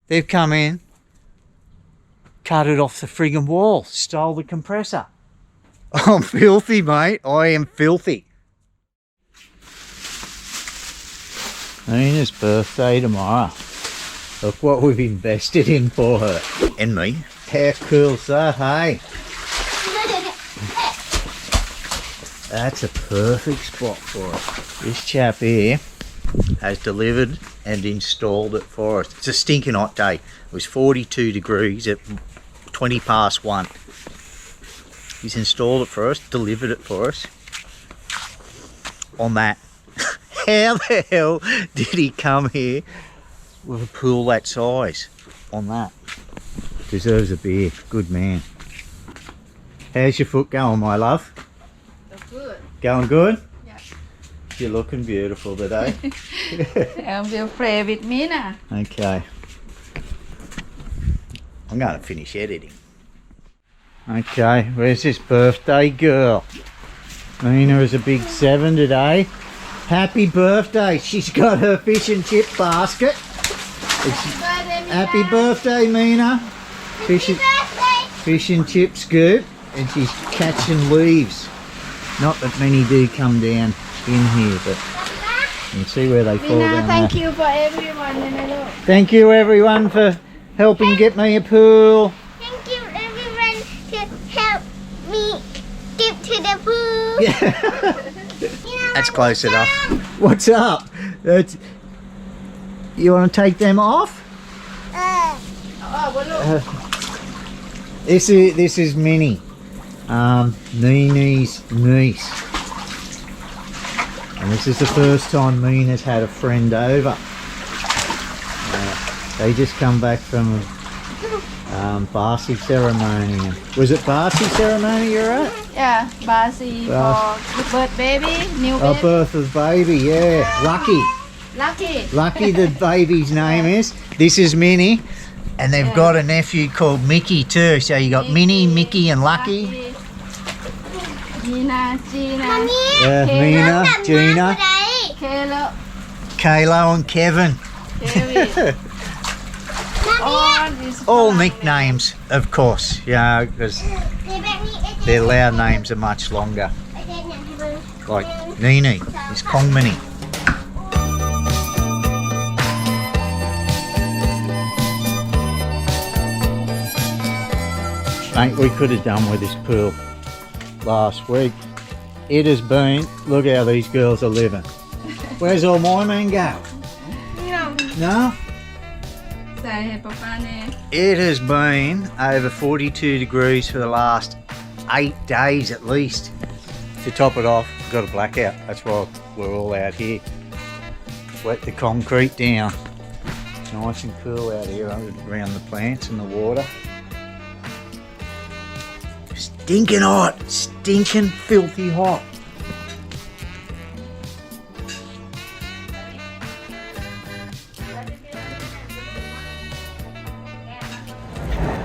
They've come in, cut it off the friggin' wall, stole the compressor. I'm filthy, mate. I am filthy. Nina's birthday tomorrow. Look what we've invested in for her. And me. How cool's that, hey? That's a perfect spot for it. This chap here has delivered and installed it for us. It's a stinking hot day. It was 42 degrees at 20 past 1. He's installed it for us, delivered it for us. On that. How the hell did he come here with a pool that size? On that. Deserves a beer. Good man. How's your foot going, my love? Good. Going good? Yeah. You're looking beautiful today. I will play with Mina. Okay. I'm going to finish editing. Okay, where's this birthday girl? Mina is a big 7 today. Happy birthday. She's got her fish and chip basket. Happy birthday, Mina. Fish and chip scoop. And she's catching leaves. Not that many do come down in here, but you can see where they fall down. Thank you for everyone. Thank you everyone for helping get me a pool. Thank you everyone to help me get to the pool. Yeah. That's close enough. What's up? You want to take them off? This is Minnie. Neenee's niece, and this is the first time Mina's had a friend over. They just come back from Barsi ceremony. Was it Barsi ceremony you're at? Yeah, Barsi for birth baby, new baby. Birth of baby, yeah. Lucky the baby's name is. This is Minnie, and they've got a nephew called Mickey too. So you got Minnie, Mickey and Lucky. Mina, Gina, yeah, Mina, Gina, Kayla and Kevin. All nicknames, of course, yeah, because their Lao names are much longer. Like Neenee is Kongmany. Mate, we could have done with this pool last week. It has been, look how these girls are living. Where's all my men go? No? It has been over 42 degrees for the last 8 days at least. To top it off, we've got a blackout. That's why we're all out here. Wet the concrete down. It's nice and cool out here around the plants and the water. Stinking hot, stinking filthy hot.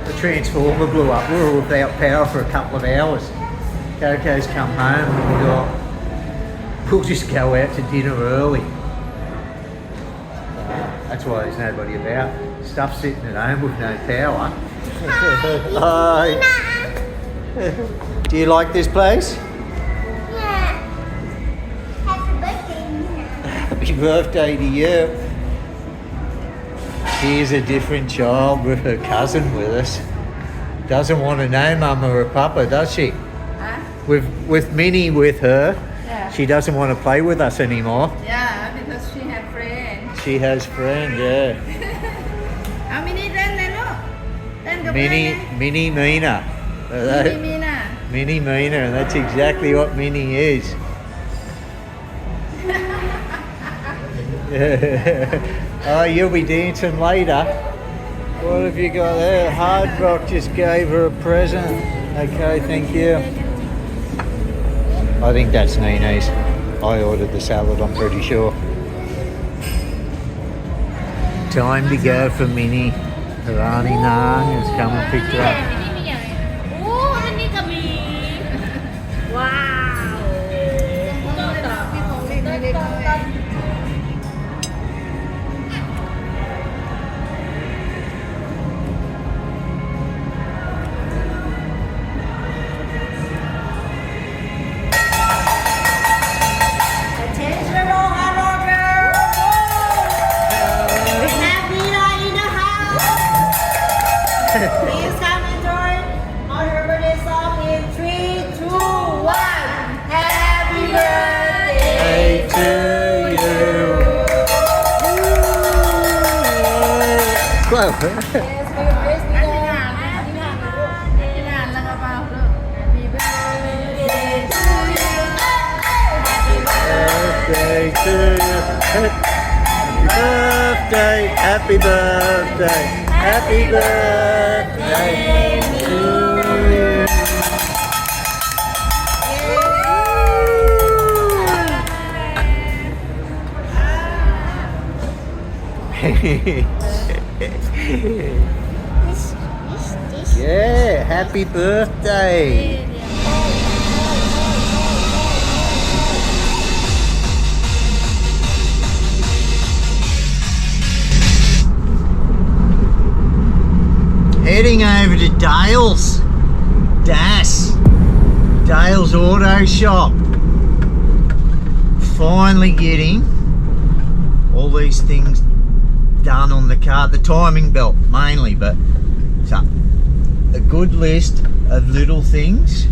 The transformer blew up. We were without power for a couple of hours. Coco's come home and we thought, we'll just go out to dinner early. That's why there's nobody about. Stuff's sitting at home with no power. Hi. Do you like this place? Yeah. Happy birthday, Mina. Happy birthday to you. Here's a different child with her cousin with us. Doesn't want to know Mama or Papa, does she? Huh? With Minnie with her, yeah. She doesn't want to play with us anymore. Yeah, because she has friends. She has friends, yeah. How many then? Minnie Mina. Minnie Mina, and that's exactly what Minnie is. Oh, you'll be dancing later. What have you got there? Hard Rock just gave her a present. Okay, thank you. I think that's Neenee's. I ordered the salad, I'm pretty sure. Time to go for Minnie. Her auntie Nang has come and picked her up. Please come and join on her birthday song in 3, 2, 1. Happy birthday Hey to you. Well, Yes, for your grace be done. Happy birthday to you. birthday to you. Happy birthday, happy birthday to you. Yeah, happy birthday. Heading over to Dale's Auto Shop. Finally getting all these things done on the car, the timing belt mainly, but so a good list of little things,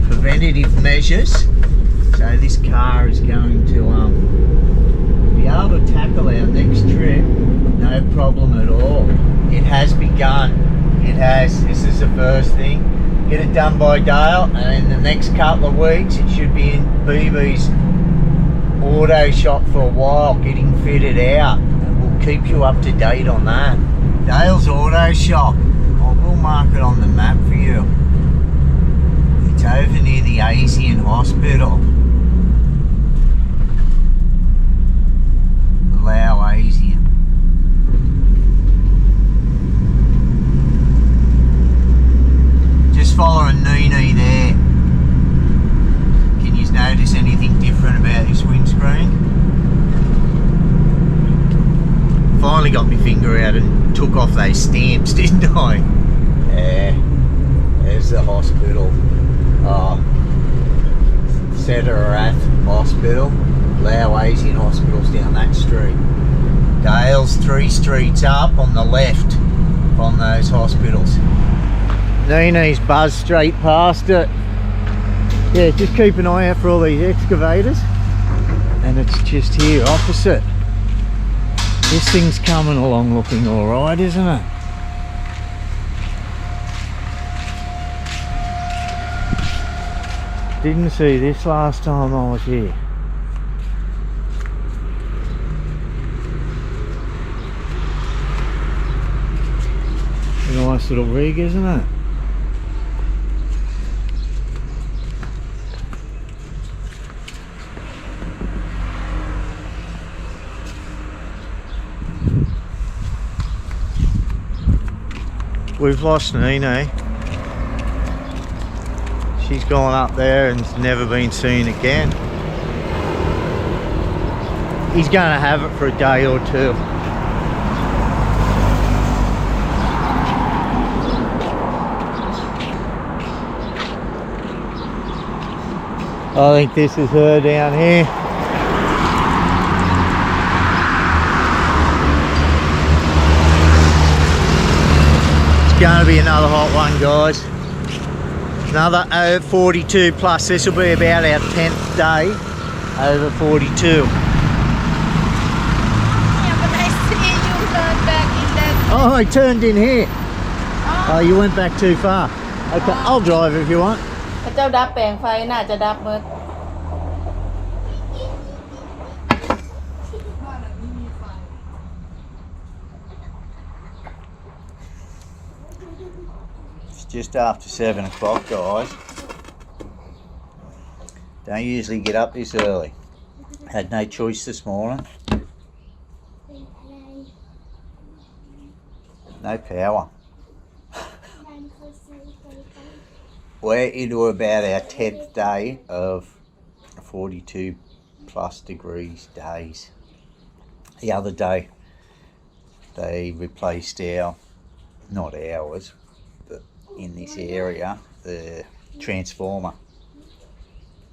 preventative measures, so this car is going to be able to tackle our next trip no problem at all. It has begun. It has. This is the first thing. Get it done by Dale, and in the next couple of weeks it should be in BB's auto shop for a while getting fitted out, and we'll keep you up to date on that. Dale's Auto Shop, I will mark it on the map for you. It's over near the Asian Hospital, the Lao Asian. Just following Neenee there. Can you notice anything different about this windscreen? Finally got my finger out and took off those stamps, didn't I? Yeah, there's the hospital. P.D.R Hospital. Lao Asian Hospital's down that street. Dale's 3 streets up on the left from those hospitals. Neenee's buzzed straight past it. Yeah, just keep an eye out for all these excavators, and it's just here opposite. This thing's coming along looking alright, isn't it? Didn't see this last time I was here. A nice little rig, isn't it? We've lost Neenee. She's gone up there and never been seen again. He's going to have it for a day or two. I think this is her down here. Going to be another hot one, guys. Another 42 plus. This will be about our 10th day over 42. Yeah, but I see you turn back in that. Oh, I turned in here. Oh, you went back too far. Okay, I'll drive if you want. เจ้าดับแปลงไฟน่าจะดับเมื่อ Just after 7 o'clock, guys. Don't usually get up this early. Had no choice this morning. No power. We're into about our 10th day of 42 plus degrees days. The other day they replaced our, not ours, but in this area, the transformer.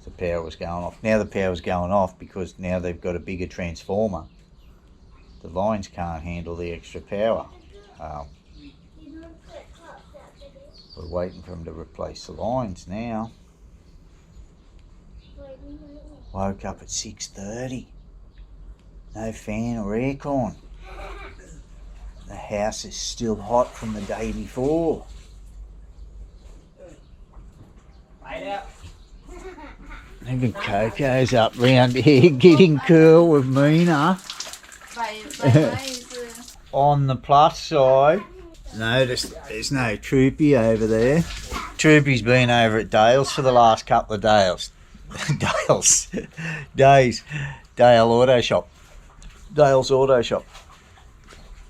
The power was going off. Now the power's going off because now they've got a bigger transformer. The lines can't handle the extra power. We're waiting for them to replace the lines now. Woke up at 6:30. No fan or aircon. The house is still hot from the day before. Even Coco's up round here getting cool with Mina. On the plus side, notice there's no Troopy over there. Troopy's been over at Dale's for the last couple of days. Dale's Auto Shop. Dale's Auto Shop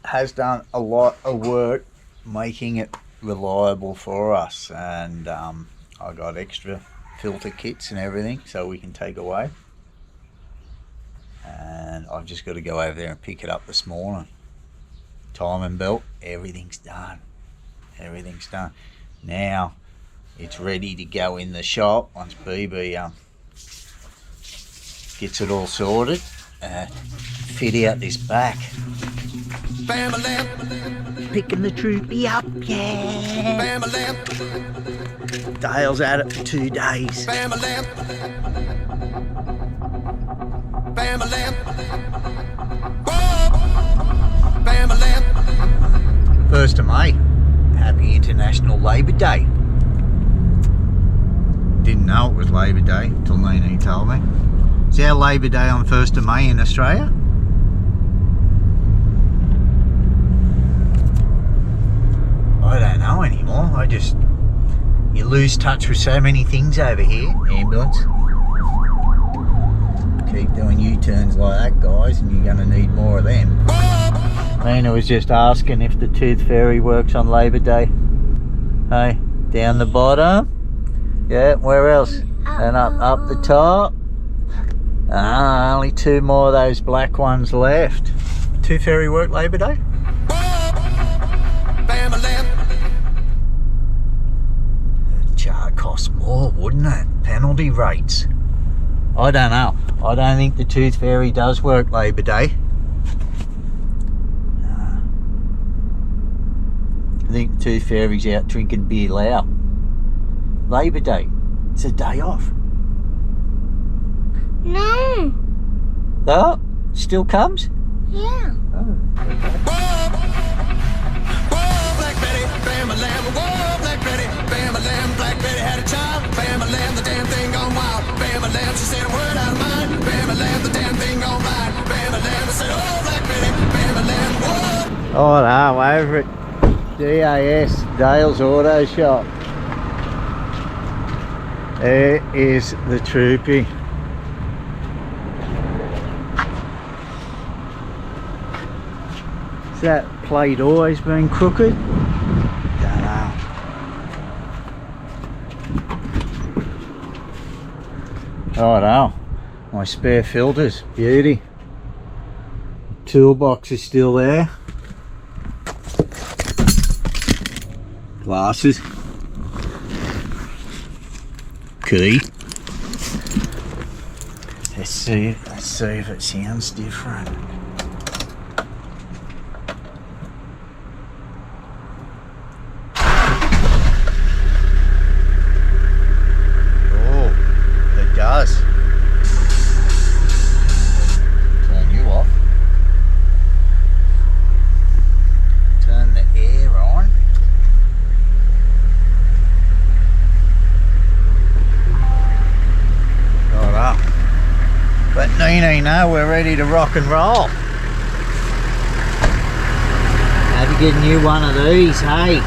has done a lot of work making it reliable for us, and I got extra filter kits and everything so we can take away, and I've just got to go over there and pick it up this morning. Timing belt, everything's done. Now it's ready to go in the shop once BB gets it all sorted. Fit out this back. Picking the Troopy up, yeah. Dale's at it for 2 days. First of May. Happy International Labour Day. Didn't know it was Labour Day until Neenee told me. Is our Labour Day on 1st of May in Australia? I don't know anymore. You lose touch with so many things over here. Ambulance. Keep doing U-turns like that, guys, and you're going to need more of them. Mina was just asking if the Tooth Fairy works on Labour Day. Hey, down the bottom. Yeah, where else? And up the top. Only 2 more of those black ones left. Tooth Fairy work Labour Day? Cost more, wouldn't it? Penalty rates. I don't know. I don't think the Tooth Fairy does work Labour Day. I think the Tooth Fairy's out drinking beer Lao. Labour Day. It's a day off. No. Oh, still comes? Yeah. Oh, Black Betty had a child. Bam-a-lam, the damn thing gone wild. Bam-a-lam, she said a word out of mine. Bam-a-lam, the damn thing gone blind. Bam-a-lam, I said, oh, Black Betty. Bam-a-lam, whoa. oh no, over at DAS, Dale's Auto Shop. There is the Troopy. Has that plate always been crooked? Don't know. Oh no, my spare filters, beauty. Toolbox is still there. Glasses. Key. Let's see if it sounds different. Does. Turn you off. Turn the air on. Right. Let Neenee know we're ready to rock and roll. Had to get a new one of these, hey?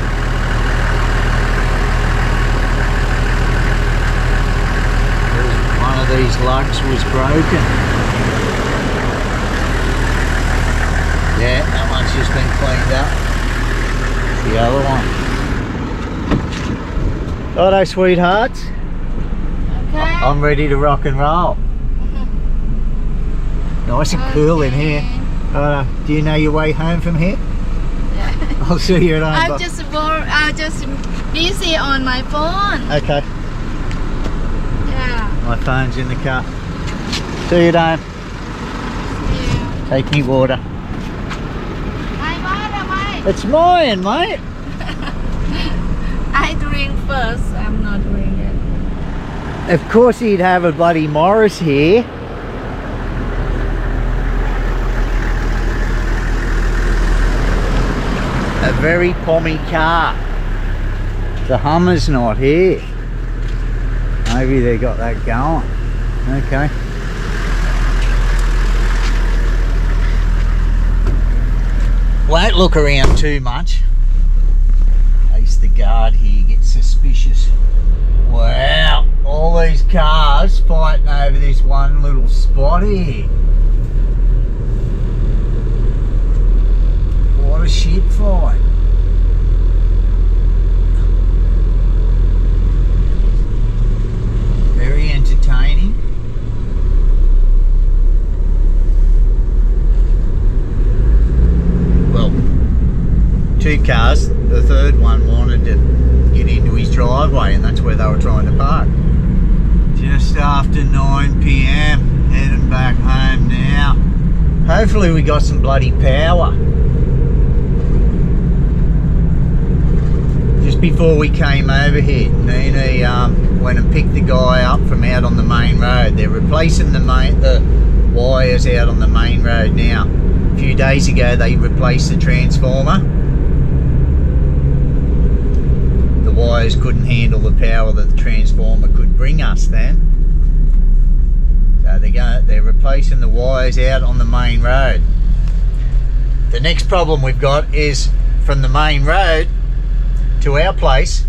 These lugs was broken. Yeah, that one's just been cleaned up. The other one. Righto, sweethearts. Okay. I'm ready to rock and roll. Nice and cool in here. Do you know your way home from here? Yeah. I'll see you at home. I'm just busy on my phone. Okay. Yeah. My phone's in the car. See you, Dame. Yeah. Take me water. My water, mate. It's mine, mate. I drink bus, I'm not doing it. Of course he'd have a bloody Morris here. A very pommy car. The Hummer's not here. Maybe they got that going. Okay. Won't look around too much. In case the guard here gets suspicious. Wow, all these cars fighting over this one little spot here. What a shit fight. Very entertaining. Well, two cars, the third one wanted to get into his driveway and that's where they were trying to park. Just after 9 PM, heading back home now. Hopefully we got some bloody power. Just before we came over here, Neenee went and picked the guy up from out on the main road. They're replacing the wires out on the main road now. A few days ago they replaced the transformer. The wires couldn't handle the power that the transformer could bring us then. So they're replacing the wires out on the main road. The next problem we've got is from the main road to our place.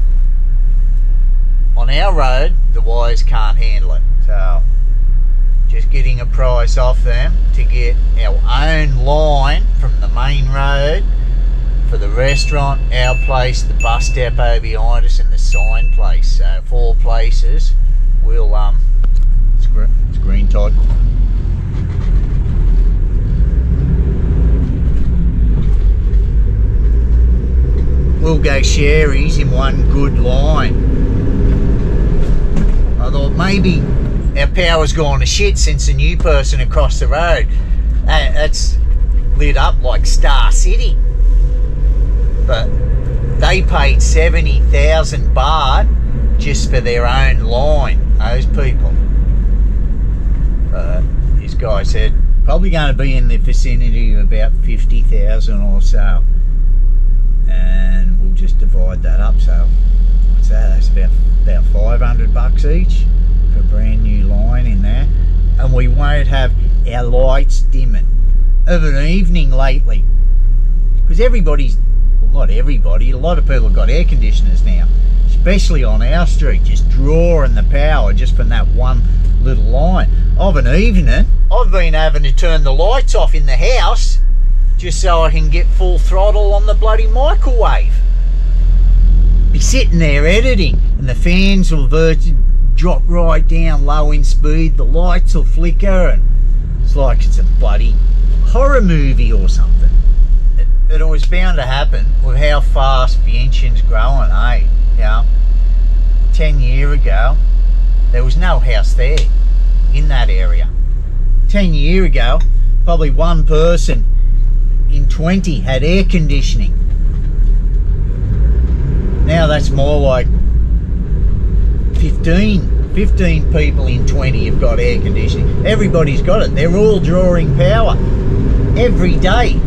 On our road, the wires can't handle it. So just getting a price off them to get our own line from the main road for the restaurant, our place, the bus depot behind us and the sign place. So 4 places. We'll it's green, Todd. We'll go Sherry's in one good line. I thought maybe our power's gone to shit since the new person across the road. That's lit up like Star City. But they paid 70,000 baht just for their own line, those people. This guy said probably going to be in the vicinity of about 50,000 or so. And we'll just divide that up. So what's that? That's about 500 bucks each for a brand new line in there. And we won't have our lights dimming of an evening lately. Because everybody's, well not everybody, a lot of people have got air conditioners now. Especially on our street, just drawing the power just from that one little line. Of an evening, I've been having to turn the lights off in the house just so I can get full throttle on the bloody microwave. Be sitting there editing and the fans will drop right down low in speed, the lights will flicker and it's like it's a bloody horror movie or something. It was bound to happen with how fast Vientiane's growing, eh? You know, 10 years ago, there was no house there in that area. 10 years ago, probably one person in 20 had air conditioning. Now that's more like 15 people in 20 have got air conditioning. Everybody's got it. They're all drawing power every day.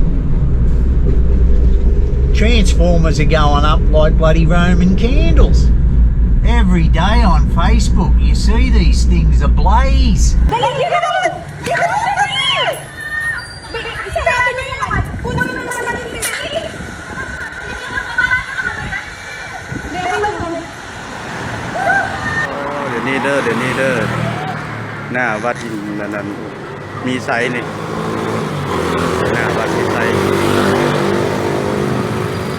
Transformers are going up like bloody Roman candles. Every day on Facebook you see these things ablaze.เดี๋ยวนี้เด้อหน้าวัดนั้นมีไซส์นี่หน้าวัดมีไซส์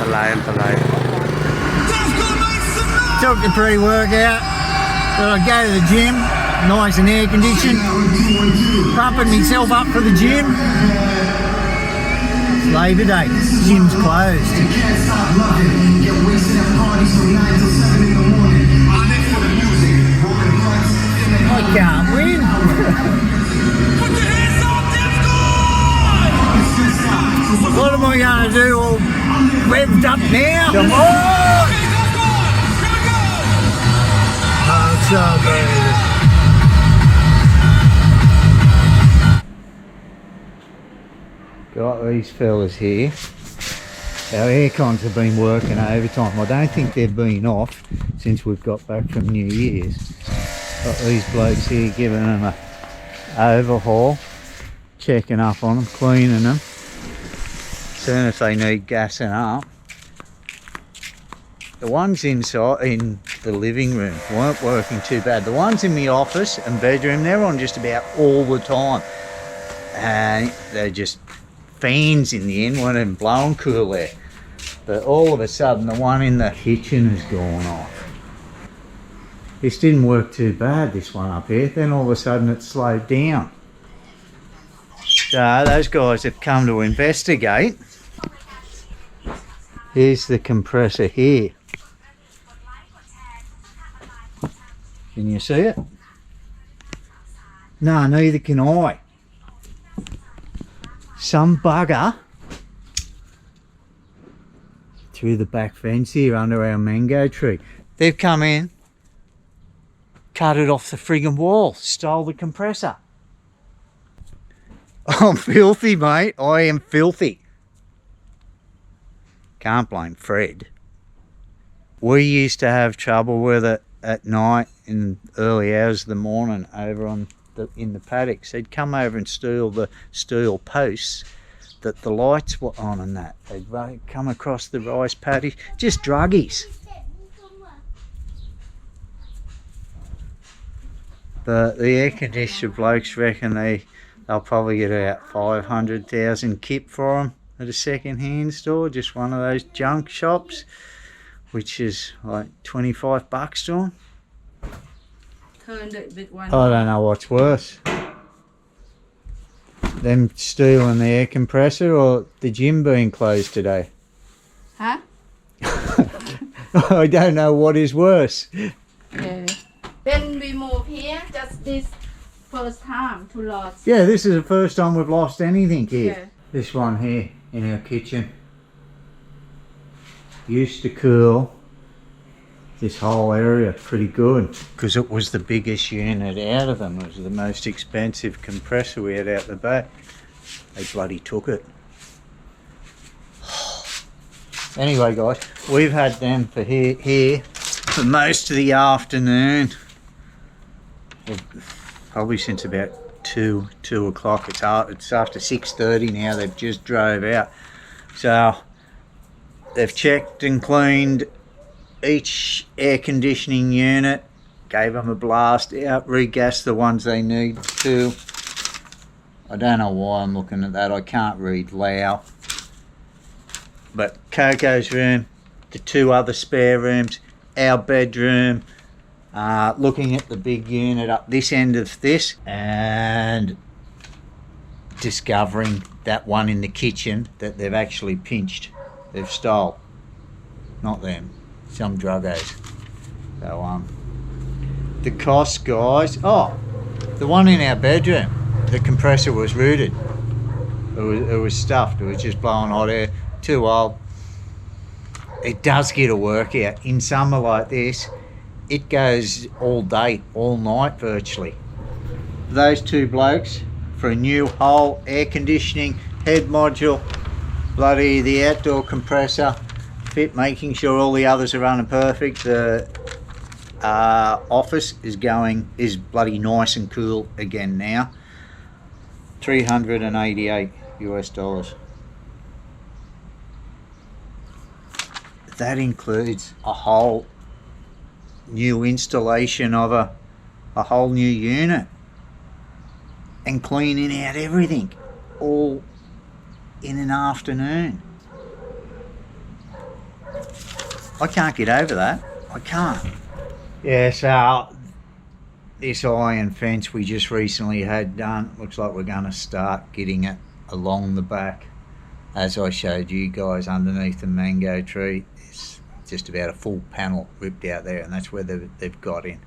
อันตราย Took the pre-workout, but I go to the gym, nice and air conditioned, pumping myself up for the gym. It's Labor Day, gym's closed. I can't win. What am I going to do all revved up now? Come on! up, baby? Got these fellas here. Our aircons have been working overtime. I don't think they've been off since we've got back from New Year's. Got these blokes here giving them a overhaul, checking up on them, cleaning them. Soon if they need gassing up. The ones inside in the living room weren't working too bad. The ones in the office and bedroom, they're on just about all the time. And they're just fans in the end, weren't even blowing cool there. But all of a sudden the one in the kitchen has gone off. This didn't work too bad, this one up here. Then all of a sudden it slowed down. So those guys have come to investigate. Here's the compressor here. Can you see it? No, neither can I. Some bugger through the back fence here under our mango tree. They've come in, cut it off the friggin' wall, stole the compressor. I'm filthy, mate. I am filthy. Can't blame Fred. We used to have trouble with it at night in early hours of the morning over on in the paddocks. They'd come over and steal the steel posts that the lights were on and that. They'd come across the rice paddy. Just druggies. But the air conditioner blokes reckon they'll probably get about 500,000 kip for them at a second-hand store, just one of those junk shops, which is like $25 to them. Turn the big one. I don't know what's worse. Them stealing the air compressor or the gym being closed today? Huh? I don't know what is worse. Yeah. Then we move here, just this first time to Lost. Yeah, this is the first time we've lost anything here. Yeah. This one here in our kitchen used to cool this whole area pretty good because it was the biggest unit out of them. It was the most expensive compressor we had out the back. They bloody took it. Anyway guys, we've had them for here for most of the afternoon. Probably since about 2 o'clock. It's after 6:30 now. They've just drove out. So they've checked and cleaned each air conditioning unit, gave them a blast out, regassed the ones they need to. I don't know why I'm looking at that. I can't read Lao. But Coco's room, the 2 other spare rooms, our bedroom, looking at the big unit up this end of this and discovering that one in the kitchen that they've actually pinched. They've stole. Not them. Some druggos. So the cost, guys. Oh, the one in our bedroom, the compressor was rooted. It was stuffed. It was just blowing hot air. Too old. It does get a workout. In summer like this, it goes all day, all night virtually. Those 2 blokes for a new whole air conditioning head module, bloody the outdoor compressor fit, making sure all the others are running perfect. The office is bloody nice and cool again now. $388 US. That includes a whole new installation of a whole new unit and cleaning out everything all in an afternoon. I can't get over that. I can't. Yeah, so this iron fence we just recently had done, looks like we're going to start getting it along the back. As I showed you guys underneath the mango tree, it's just about a full panel ripped out there, and that's where they've got in.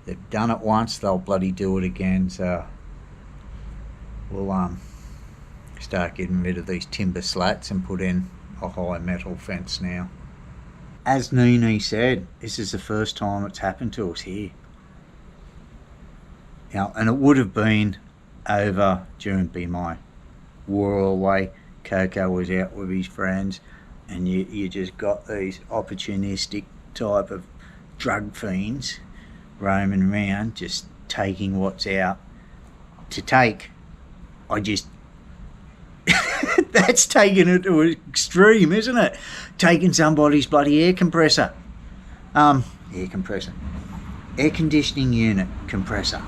They've done it once, they'll bloody do it again, so we'll start getting rid of these timber slats and put in a high metal fence now. As Neenee said, this is the first time it's happened to us here. And it would have been over during Be My War away. Coco was out with his friends, and you just got these opportunistic type of drug fiends roaming around, just taking what's out to take. That's taking it to an extreme, isn't it? Taking somebody's bloody air conditioning unit compressor.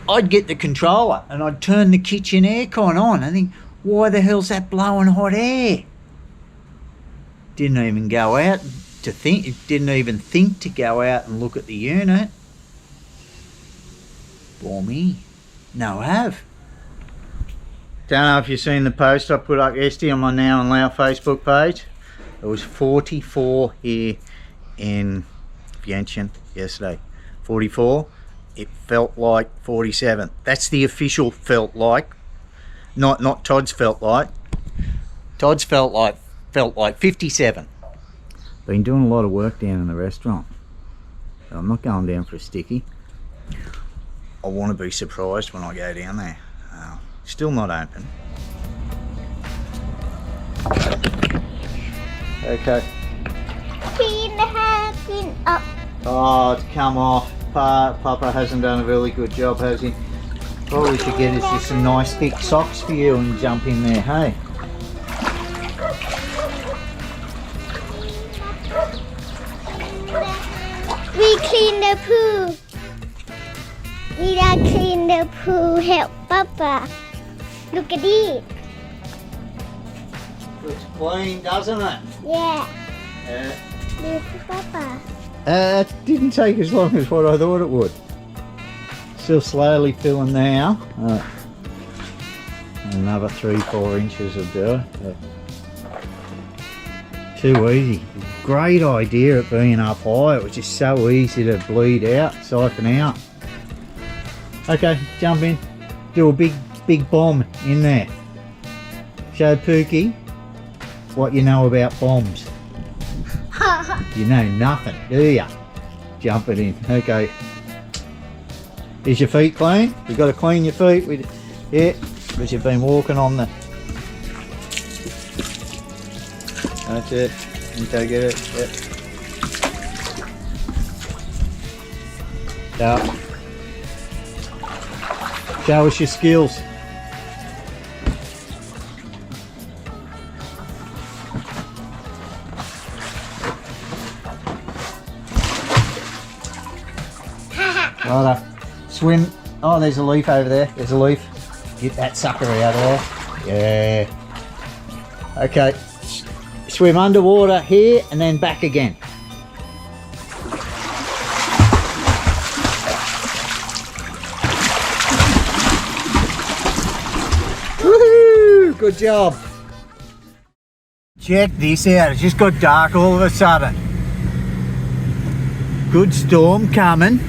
I'd get the controller and I'd turn the kitchen aircon on and think, why the hell's that blowing hot air? Didn't even go out to think, didn't even think to go out and look at the unit. For me, no have. Don't know if you've seen the post I put up yesterday on my Now and Lao Facebook page. It was 44 here in Vientiane yesterday. 44. It felt like 47. That's the official felt like. Not Todd's felt like. Todd's felt like 57. Been doing a lot of work down in the restaurant. So I'm not going down for a sticky. I want to be surprised when I go down there. Still not open. Okay. Clean the hair, clean up. Oh, it's come off. Papa hasn't done a really good job, has he? All we should get is just some nice thick socks for you and jump in there, hey? We clean the pool. We gotta clean the pool. Help Papa. Look at it. Looks clean, doesn't it? Yeah. Look at Papa. It didn't take as long as what I thought it would. Still slowly filling now. Another 3-4 inches will do it. Too easy. Great idea at being up high. It was just so easy to bleed out, siphon out. Okay, jump in. Do a big bomb in there. Show Pookie what you know about bombs. You know nothing, do ya? Jump it in. Okay. Is your feet clean? You've got to clean your feet with, yeah, because you've been walking on the. That's it. Okay, get it. Yep. Yeah. Show us your skills. Righto. Swim. Oh, there's a leaf over there. There's a leaf. Get that sucker out of there. Yeah. Okay. Swim underwater here and then back again. Woohoo! Good job. Check this out. It just got dark all of a sudden. Good storm coming.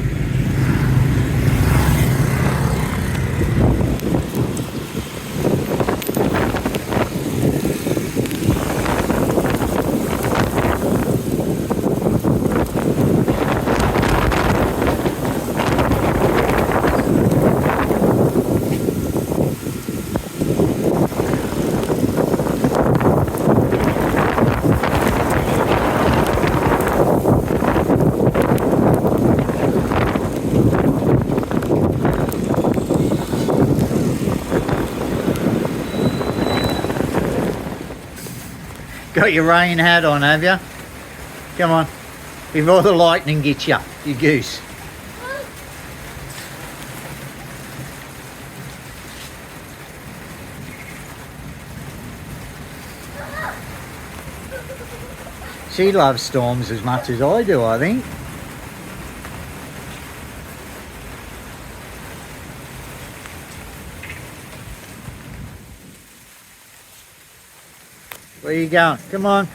Got your rain hat on, have you? Come on, before the lightning gets you, you goose. She loves storms as much as I do, I think. Where you going? Come on.